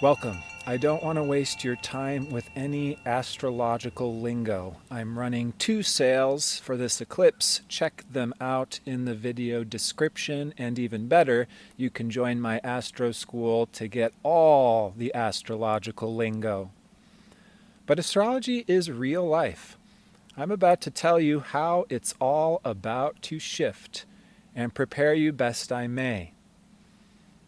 Welcome. I don't want to waste your time with any astrological lingo. I'm running 2 sales for this eclipse. Check them out in the video description, and even better, you can join my Astro School to get all the astrological lingo. But astrology is real life. I'm about to tell you how it's all about to shift and prepare you best I may.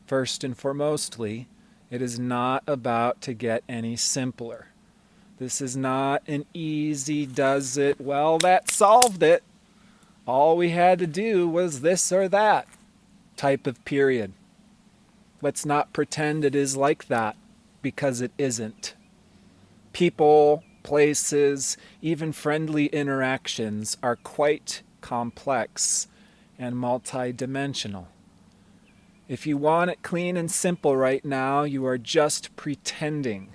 First and foremostly, it is not about to get any simpler. This is not an easy does it, well, that solved it. All we had to do was this or that type of period. Let's not pretend it is like that, because it isn't. People, places, even friendly interactions are quite complex and multidimensional. If you want it clean and simple right now, you are just pretending.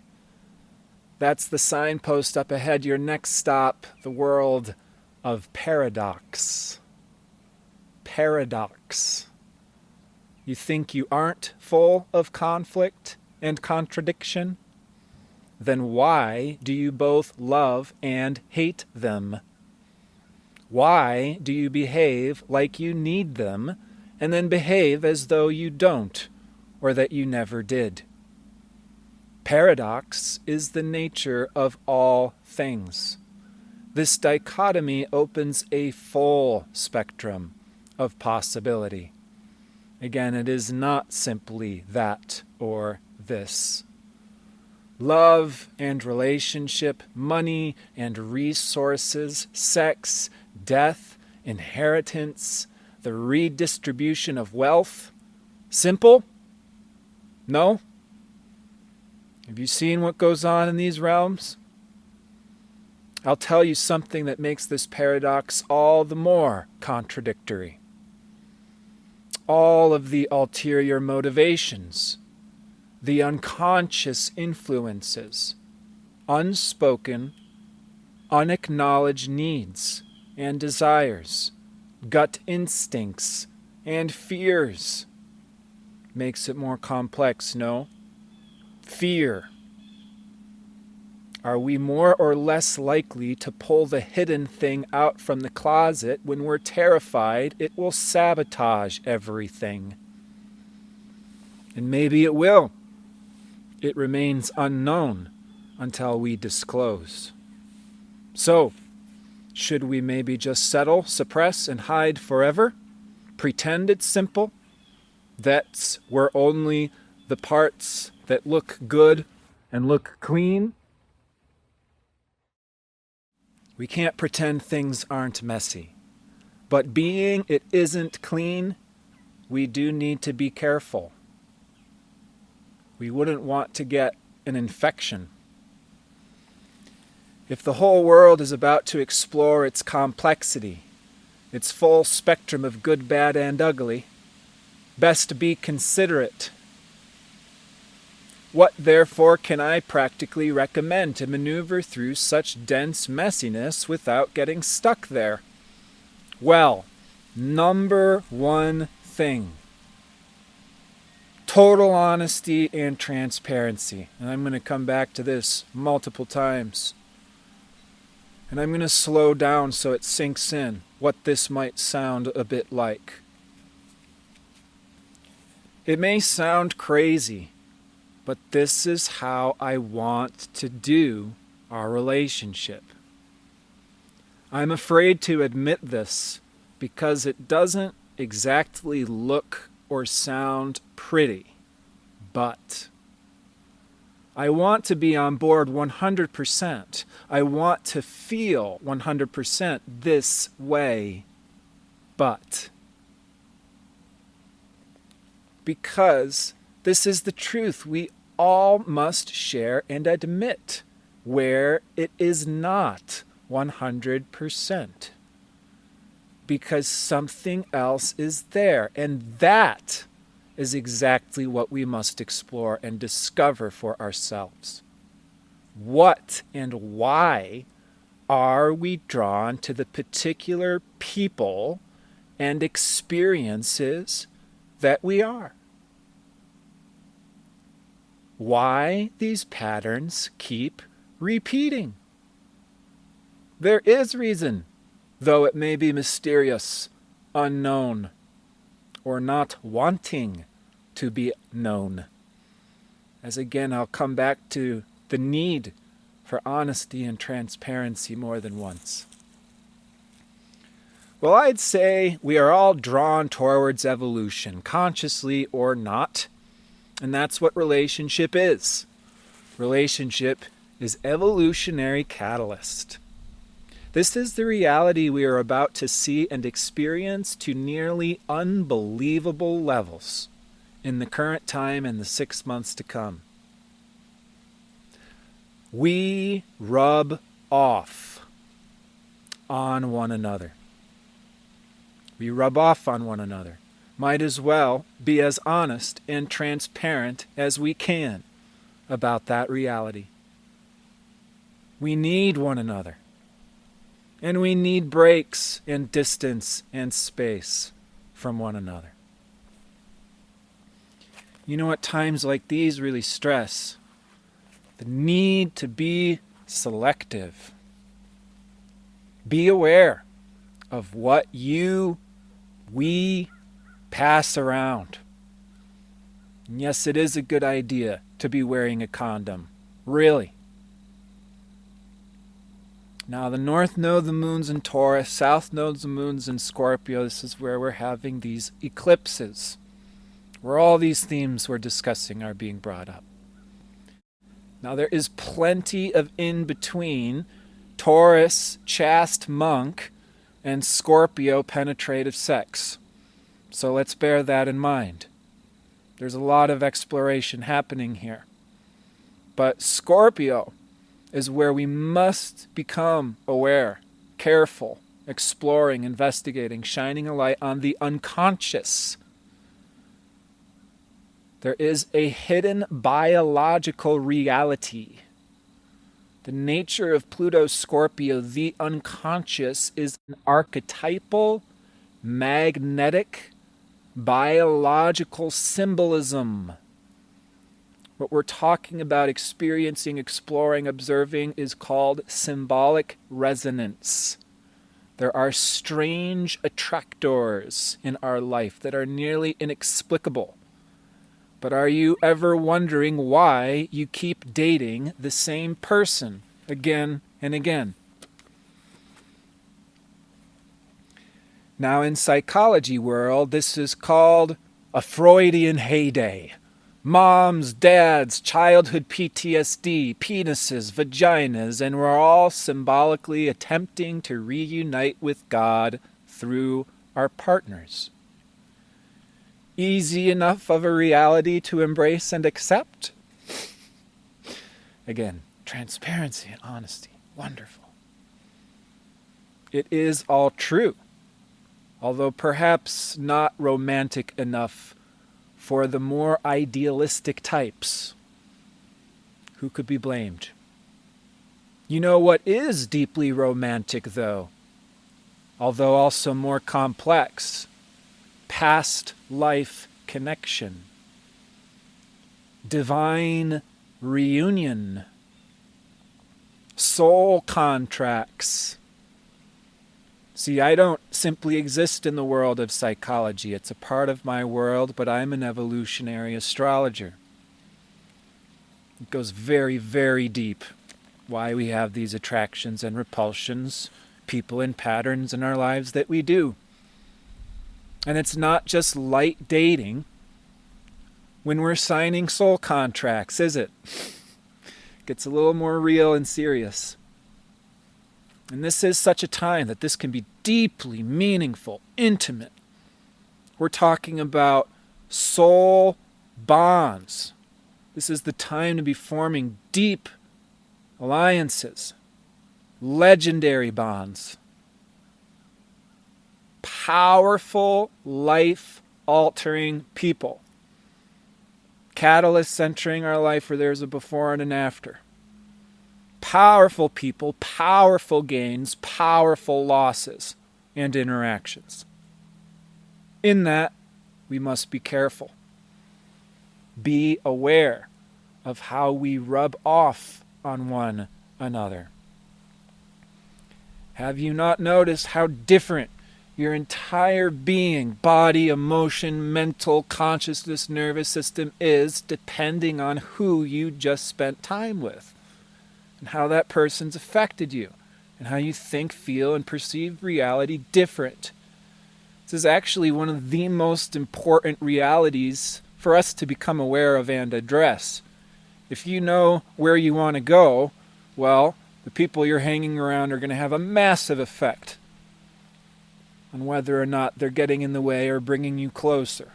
That's the signpost up ahead. Your next stop, the world of paradox. Paradox. You think you aren't full of conflict and contradiction? Then why do you both love and hate them? Why do you behave like you need them and then behave as though you don't, or that you never did? Paradox is the nature of all things. This dichotomy opens a full spectrum of possibility. Again, it is not simply that or this. Love and relationship, money and resources, sex, death, inheritance, the redistribution of wealth. Simple? No? Have you seen what goes on in these realms? I'll tell you something that makes this paradox all the more contradictory. All of the ulterior motivations, the unconscious influences, unspoken, unacknowledged needs and desires, gut instincts and fears. Makes it more complex, no? Fear. Are we more or less likely to pull the hidden thing out from the closet when we're terrified it will sabotage everything? And maybe it will. It remains unknown until we disclose. So, should we maybe just settle, suppress, and hide forever? Pretend it's simple? That we're only the parts that look good and look clean? We can't pretend things aren't messy. But being it isn't clean, we do need to be careful. We wouldn't want to get an infection. If the whole world is about to explore its complexity, its full spectrum of good, bad, and ugly, best be considerate. What, therefore, can I practically recommend to maneuver through such dense messiness without getting stuck there? Well, number one thing: total honesty and transparency. And I'm going to come back to this multiple times. And I'm going to slow down so it sinks in what this might sound a bit like. It may sound crazy, but this is how I want to do our relationship. I'm afraid to admit this because it doesn't exactly look or sound pretty, but I want to be on board 100%. I want to feel 100% this way, but because this is the truth we all must share and admit, where it is not 100%. Because something else is there, and that is exactly what we must explore and discover for ourselves. What and why are we drawn to the particular people and experiences that we are? why these patterns keep repeating. There is reason, though it may be mysterious, unknown, or not wanting to be known. As again, I'll come back to the need for honesty and transparency more than once. Well, I'd say we are all drawn towards evolution, consciously or not. And that's what relationship is. Relationship is evolutionary catalyst. This is the reality we are about to see and experience to nearly unbelievable levels in the current time and the 6 months to come. We rub off on one another. We rub off on one another. Might as well be as honest and transparent as we can about that reality. We need one another. And we need breaks and distance and space from one another. You know, at times like these really stress the need to be selective. Be aware of what we pass around. And yes, it is a good idea to be wearing a condom. Really. Now, the North node, the moon's in Taurus. South node's the moon's in Scorpio. This is where we're having these eclipses, where all these themes we're discussing are being brought up. Now, there is plenty of in-between Taurus, chaste monk, and Scorpio, penetrative sex. So let's bear that in mind. There's a lot of exploration happening here. But Scorpio is where we must become aware, careful, exploring, investigating, shining a light on the unconscious. There is a hidden biological reality. The nature of Pluto's Scorpio, the unconscious, is an archetypal, magnetic, biological symbolism. What we're talking about, experiencing, exploring, observing, is called symbolic resonance. There are strange attractors in our life that are nearly inexplicable. But are you ever wondering why you keep dating the same person again and again? Now, in psychology world, this is called a Freudian heyday. Moms, dads, childhood PTSD, penises, vaginas, and we're all symbolically attempting to reunite with God through our partners. Easy enough of a reality to embrace and accept? Again, transparency and honesty. Wonderful. It is all true, although perhaps not romantic enough for the more idealistic types. Who could be blamed? You know what is deeply romantic, though, although also more complex? Past life connection. Divine reunion. Soul contracts. See, I don't simply exist in the world of psychology. It's a part of my world, but I'm an evolutionary astrologer. It goes very, very deep. Why we have these attractions and repulsions, people and patterns in our lives that we do. And it's not just light dating when we're signing soul contracts, is it? It gets a little more real and serious. And this is such a time that this can be deeply meaningful, intimate. We're talking about soul bonds. This is the time to be forming deep alliances, legendary bonds, powerful, life-altering people. Catalysts entering our life where there's a before and an after. Powerful people, powerful gains, powerful losses and interactions. In that, we must be careful. Be aware of how we rub off on one another. Have you not noticed how different your entire being, body, emotion, mental, consciousness, nervous system is depending on who you just spent time with and how that person's affected you and how you think, feel, and perceive reality different? This is actually one of the most important realities for us to become aware of and address. If you know where you want to go, well, the people you're hanging around are going to have a massive effect on whether or not they're getting in the way or bringing you closer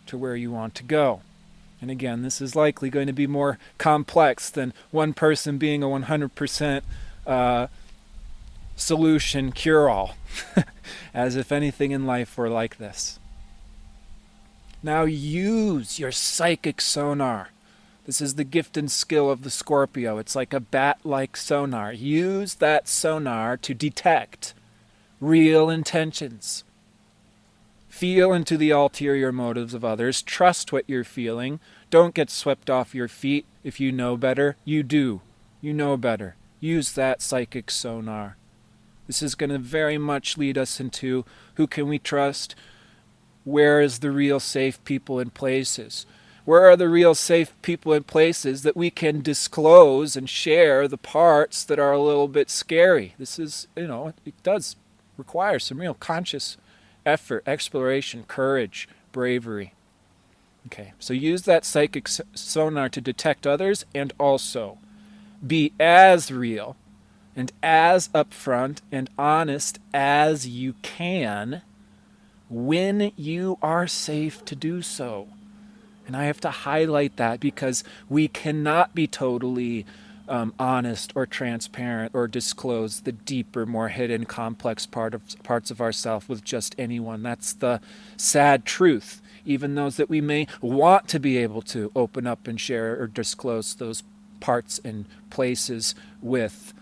to where you want to go. And again, this is likely going to be more complex than one person being a 100% solution cure-all, as if anything in life were like this. Now use your psychic sonar. This is the gift and skill of the Scorpio. It's like a bat-like sonar. Use that sonar to detect real intentions. Feel into the ulterior motives of others. Trust what you're feeling. Don't get swept off your feet. If you know better, you do. You know better. Use that psychic sonar. This is going to very much lead us into who can we trust? Where is the real safe people and places? Where are the real safe people and places that we can disclose and share the parts that are a little bit scary? This is, it does require some real conscious effort, exploration, courage, bravery. Okay, so use that psychic sonar to detect others and also be as real and as upfront and honest as you can when you are safe to do so. And I have to highlight that because we cannot be totally honest or transparent or disclose the deeper, more hidden, complex parts of ourselves with just anyone. That's the sad truth. Even those that we may want to be able to open up and share or disclose those parts and places with.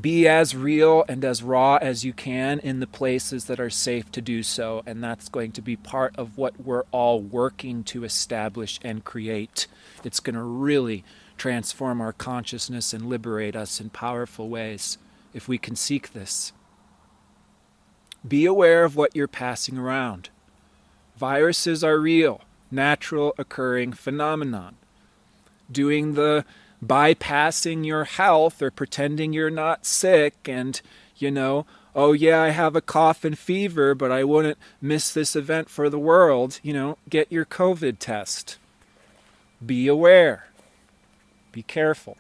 Be as real and as raw as you can in the places that are safe to do so, and that's going to be part of what we're all working to establish and create. It's going to really transform our consciousness and liberate us in powerful ways if we can seek this. Be aware of what you're passing around. Viruses are real, natural occurring phenomenon. Doing the bypassing your health or pretending you're not sick and, oh yeah, I have a cough and fever, but I wouldn't miss this event for the world, get your COVID test. Be aware. Be careful.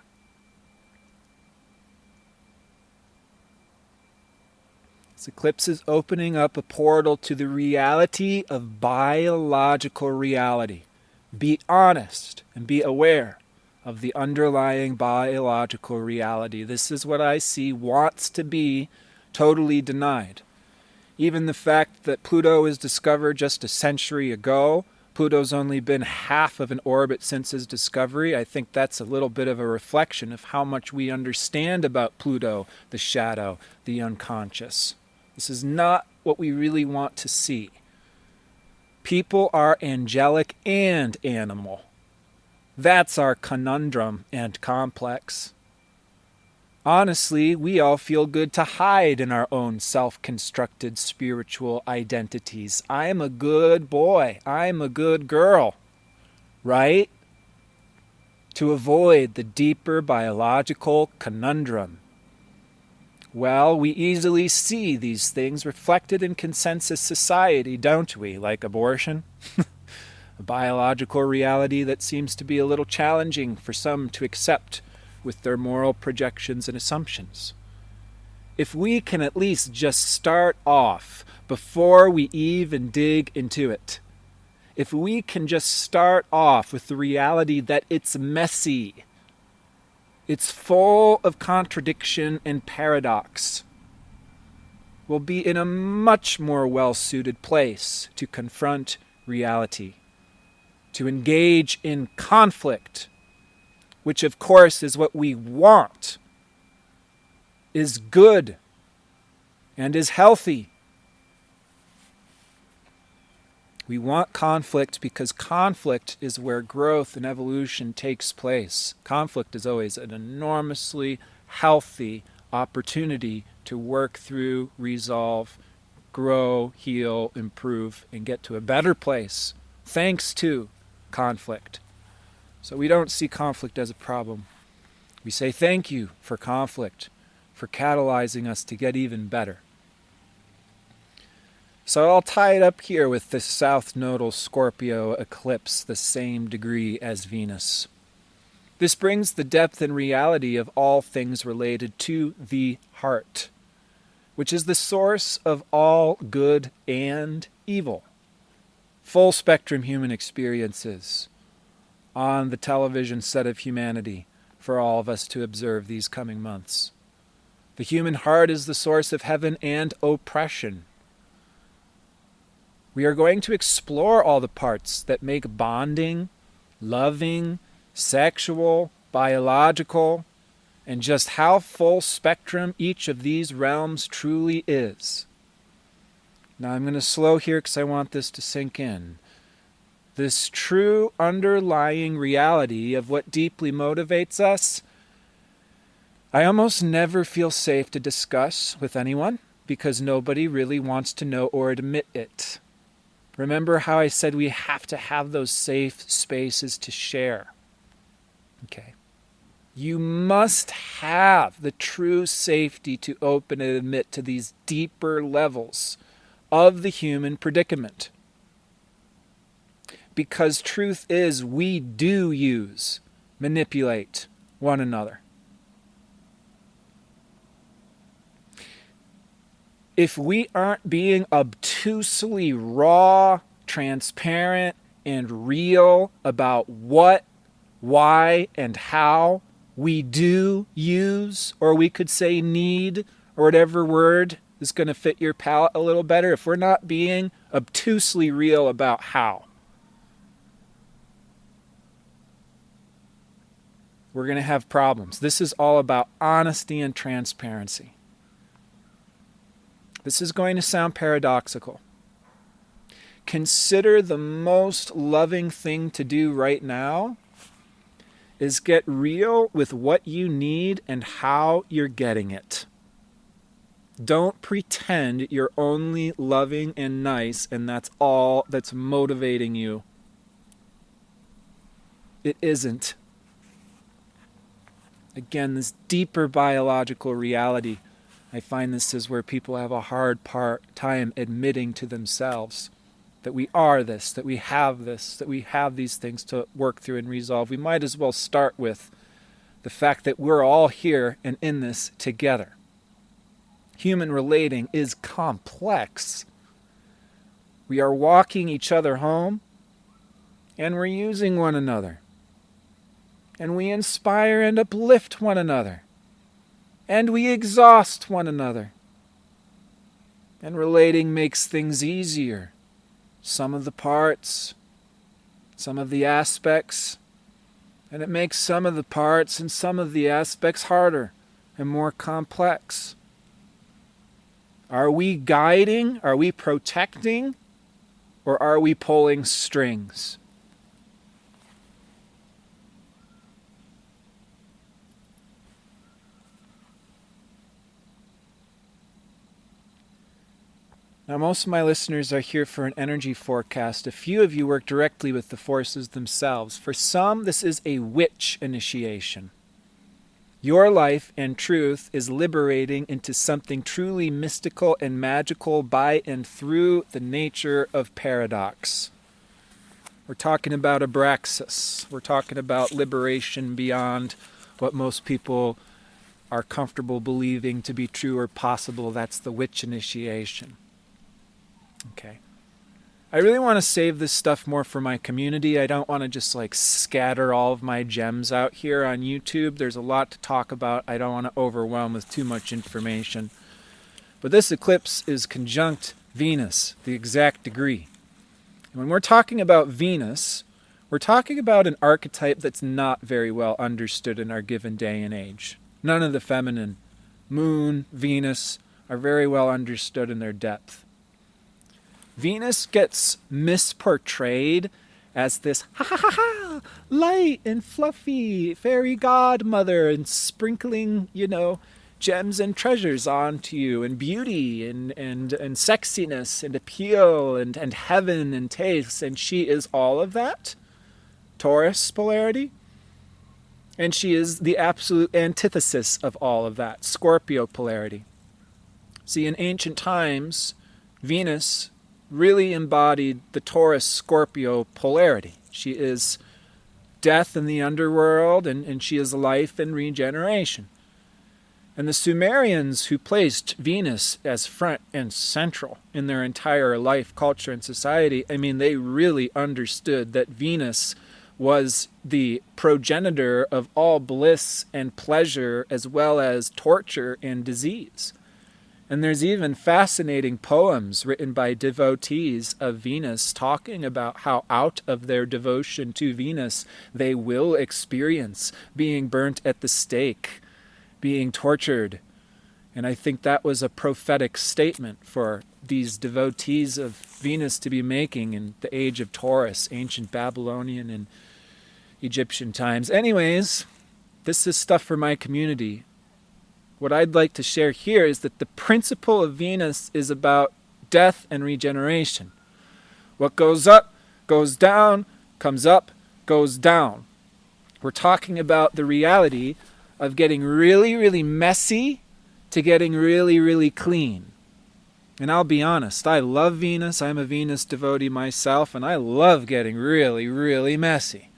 This eclipse is opening up a portal to the reality of biological reality. Be honest and be aware of the underlying biological reality. This is what I see wants to be totally denied. Even the fact that Pluto was discovered just a century ago, Pluto's only been half of an orbit since his discovery. I think that's a little bit of a reflection of how much we understand about Pluto, the shadow, the unconscious. This is not what we really want to see. People are angelic and animal. That's our conundrum and complex. Honestly, we all feel good to hide in our own self-constructed spiritual identities. I'm a good boy. I'm a good girl. Right? To avoid the deeper biological conundrum. Well, we easily see these things reflected in consensus society, don't we? Like abortion? A biological reality that seems to be a little challenging for some to accept with their moral projections and assumptions. If we can at least just start off before we even dig into it, if we can just start off with the reality that it's messy, it's full of contradiction and paradox, we'll be in a much more well-suited place to confront reality, to engage in conflict, which of course is what we want, is good and is healthy. We want conflict because conflict is where growth and evolution takes place. Conflict is always an enormously healthy opportunity to work through, resolve, grow, heal, improve, and get to a better place thanks to conflict. So we don't see conflict as a problem. We say thank you for conflict, for catalyzing us to get even better. So I'll tie it up here with the South Nodal Scorpio eclipse, the same degree as Venus. This brings the depth and reality of all things related to the heart, which is the source of all good and evil. Full spectrum human experiences on the television set of humanity for all of us to observe these coming months. The human heart is the source of heaven and oppression. We are going to explore all the parts that make bonding, loving, sexual, biological, and just how full spectrum each of these realms truly is. Now I'm going to slow here because I want this to sink in. This true underlying reality of what deeply motivates us, I almost never feel safe to discuss with anyone because nobody really wants to know or admit it. Remember how I said we have to have those safe spaces to share. Okay. You must have the true safety to open and admit to these deeper levels of the human predicament. Because truth is, we do manipulate one another. If we aren't being obtusely raw, transparent, and real about what, why, and how we do use, or we could say need, or whatever word is going to fit your palate a little better, if we're not being obtusely real about how, we're going to have problems. This is all about honesty and transparency. This is going to sound paradoxical. Consider the most loving thing to do right now is get real with what you need and how you're getting it. Don't pretend you're only loving and nice and that's all that's motivating you. It isn't. Again, this deeper biological reality, I find this is where people have a hard time admitting to themselves that we are this, that we have these things to work through and resolve. We might as well start with the fact that we're all here and in this together. Human relating is complex. We are walking each other home, and we're using one another. And we inspire and uplift one another. And we exhaust one another. And relating makes things easier. Some of the parts, some of the aspects, and it makes some of the parts and some of the aspects harder and more complex. Are we guiding? Are we protecting? Or are we pulling strings? Now, most of my listeners are here for an energy forecast. A few of you work directly with the forces themselves. For some, this is a witch initiation. Your life and truth is liberating into something truly mystical and magical by and through the nature of paradox. We're talking about abraxas. We're talking about liberation beyond what most people are comfortable believing to be true or possible. That's the witch initiation. Okay. I really want to save this stuff more for my community. I don't want to just scatter all of my gems out here on YouTube. There's a lot to talk about. I don't want to overwhelm with too much information. But this eclipse is conjunct Venus, the exact degree. And when we're talking about Venus, we're talking about an archetype that's not very well understood in our given day and age. None of the feminine, Moon, Venus, are very well understood in their depth. Venus gets misportrayed as this ha ha ha ha, light and fluffy fairy godmother and sprinkling, gems and treasures onto you, and beauty and sexiness and appeal and heaven and taste. And she is all of that, Taurus polarity. And she is the absolute antithesis of all of that, Scorpio polarity. See, in ancient times, Venus really embodied the Taurus-Scorpio polarity. She is death in the underworld, and she is life and regeneration. And the Sumerians, who placed Venus as front and central in their entire life, culture, and society, they really understood that Venus was the progenitor of all bliss and pleasure, as well as torture and disease. And there's even fascinating poems written by devotees of Venus talking about how out of their devotion to Venus they will experience being burnt at the stake, being tortured. And I think that was a prophetic statement for these devotees of Venus to be making in the age of Taurus, ancient Babylonian and Egyptian times. Anyways, this is stuff for my community. What I'd like to share here is that the principle of Venus is about death and regeneration. What goes up, goes down, comes up, goes down. We're talking about the reality of getting really, really messy to getting really, really clean. And I'll be honest, I love Venus. I'm a Venus devotee myself, and I love getting really, really messy.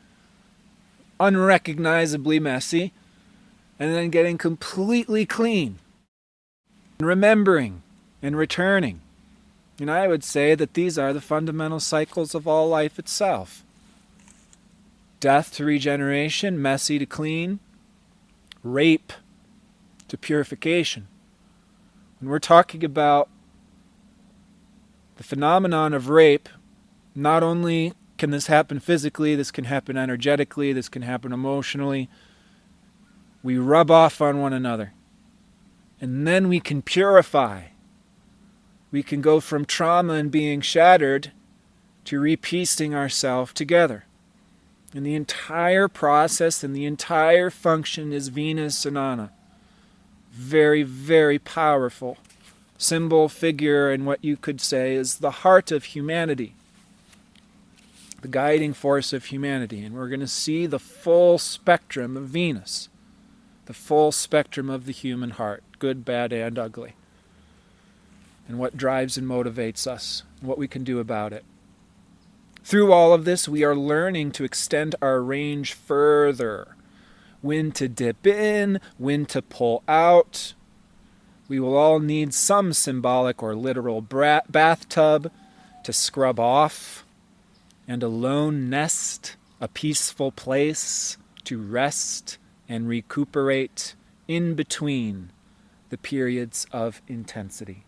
Unrecognizably messy, and then getting completely clean. And remembering and returning. And I would say that these are the fundamental cycles of all life itself. Death to regeneration, messy to clean, rape to purification. When we're talking about the phenomenon of rape, not only can this happen physically, this can happen energetically, this can happen emotionally. We rub off on one another. And then we can purify. We can go from trauma and being shattered to repiecing ourselves together. And the entire process and the entire function is Venus and Anna. Very, very powerful symbol, figure, and what you could say is the heart of humanity. The guiding force of humanity. And we're going to see the full spectrum of Venus. The full spectrum of the human heart. Good, bad, and ugly. And what drives and motivates us. And what we can do about it. Through all of this, we are learning to extend our range further. When to dip in, when to pull out. We will all need some symbolic or literal bathtub to scrub off, and a lone nest, a peaceful place to rest and recuperate in between the periods of intensity.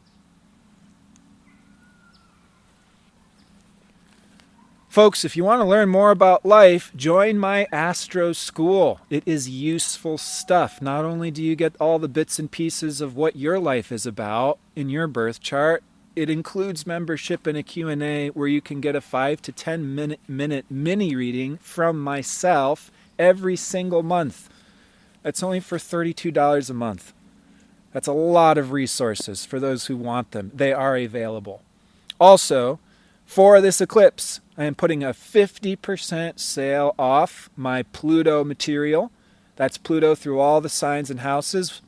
Folks, if you want to learn more about life, join my Astro School. It is useful stuff. Not only do you get all the bits and pieces of what your life is about in your birth chart, it includes membership and a Q&A where you can get a 5 to 10 minute mini reading from myself every single month. That's only for $32 a month. That's a lot of resources for those who want them. They are available. Also, for this eclipse, I am putting a 50% sale off my Pluto material. That's Pluto through all the signs and houses.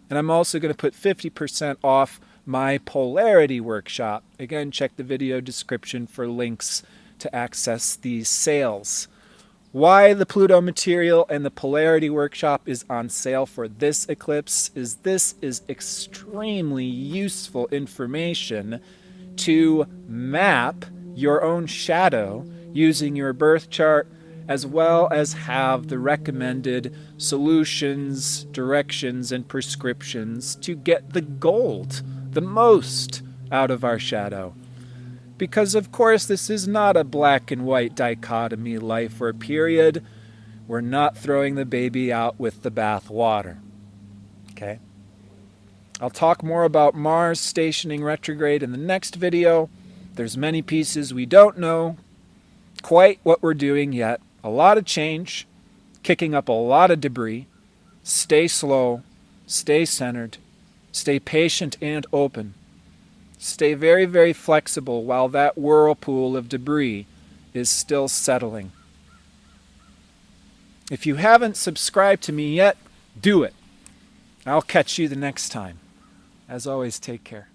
And I'm also going to put 50% off my polarity workshop. Again, check the video description for links to access these sales. Why the Pluto material and the polarity workshop is on sale for this eclipse is this is extremely useful information to map your own shadow using your birth chart, as well as have the recommended solutions, directions, and prescriptions to get the gold, the most out of our shadow. Because, of course, this is not a black and white dichotomy life or period. We're not throwing the baby out with the bath water. Okay? I'll talk more about Mars stationing retrograde in the next video. There's many pieces we don't know quite what we're doing yet. A lot of change, kicking up a lot of debris. Stay slow, stay centered, stay patient and open. Stay very, very flexible while that whirlpool of debris is still settling. If you haven't subscribed to me yet, do it. I'll catch you the next time. As always, take care.